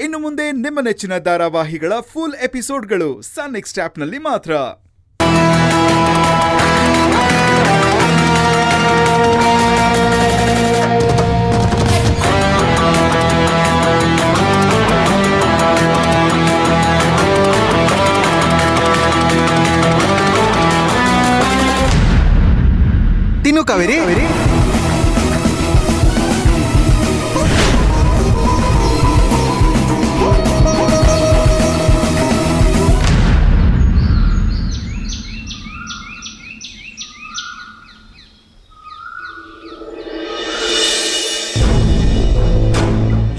ಇನ್ನು ಮುಂದೆ ನಿಮ್ಮ ನೆಚ್ಚಿನ ಧಾರಾವಾಹಿಗಳ ಫುಲ್ ಎಪಿಸೋಡ್ಗಳು ಸನ್ ನೆಕ್ಸ್ಟ್ ಆಪ್ನಲ್ಲಿ ಮಾತ್ರ. ತಿನ್ನು ಕಾವೇರಿ.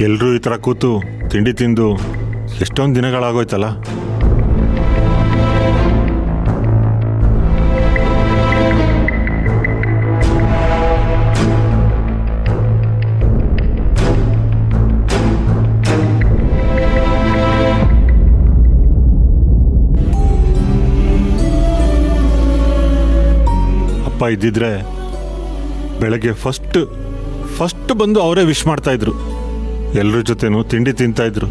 ಎಲ್ಲರೂ ಈ ಥರ ಕೂತು ತಿಂಡಿ ತಿಂದು ಎಷ್ಟೊಂದು ದಿನಗಳಾಗೋಯ್ತಲ್ಲ. ಅಪ್ಪ ಇದ್ದಿದ್ರೆ ಬೆಳಗ್ಗೆ ಫಸ್ಟ್ ಬಂದು ಅವರೇ ವಿಶ್ ಮಾಡ್ತಾ ಇದ್ರು. ಎಲ್ಲರ ಜೊತೆನೂ ತಿಂಡಿ ತಿಂತಾ ಇದ್ರು.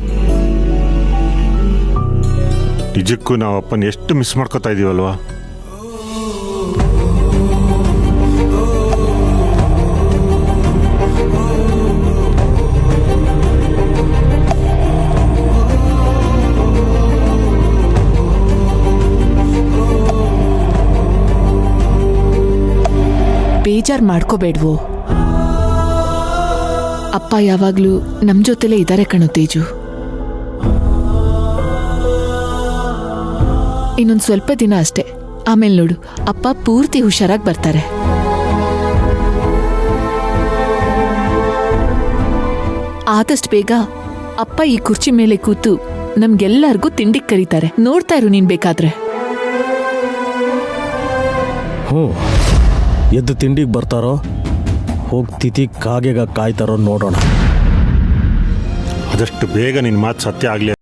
ನಿಜಕ್ಕೂ ನಾವು ಅಪ್ಪನ ಎಷ್ಟು ಮಿಸ್ ಮಾಡ್ಕೋತಾ ಇದೀವಲ್ವಾ. ಬೇಜಾರು ಮಾಡ್ಕೋಬೇಡ್ವೋ. ಅಪ್ಪ ಯಾವಾಗ್ಲೂ ನಮ್ ಜೊತೆಲೇ ಇದ್ದಾರೆ ಕಣೋ ತೇಜು. ಇನ್ನೊಂದು ಸ್ವಲ್ಪ ದಿನ ಅಷ್ಟೇ, ಆಮೇಲೆ ನೋಡು ಅಪ್ಪ ಪೂರ್ತಿ ಹುಷಾರಾಗಿ ಬರ್ತಾರೆ. ಆದಷ್ಟು ಬೇಗ ಅಪ್ಪ ಈ ಕುರ್ಚಿ ಮೇಲೆ ಕೂತು ನಮ್ಗೆಲ್ಲರಿಗೂ ತಿಂಡಿಗೆ ಕರೀತಾರೆ. ನೋಡ್ತಾ ಇರು ನೀನ್ ಬೇಕಾದ್ರೆ. ಎದ್ದು ತಿಂಡಿಗೆ ಬರ್ತಾರೋ ಹೋಗಿ ತಿಥಿ ಕಾಗೆಗ ಕಾಯ್ತಾರೋ ನೋಡೋಣ. ಆದಷ್ಟು ಬೇಗ ನಿನ್ನ ಮಾತು ಸತ್ಯ ಆಗಲಿ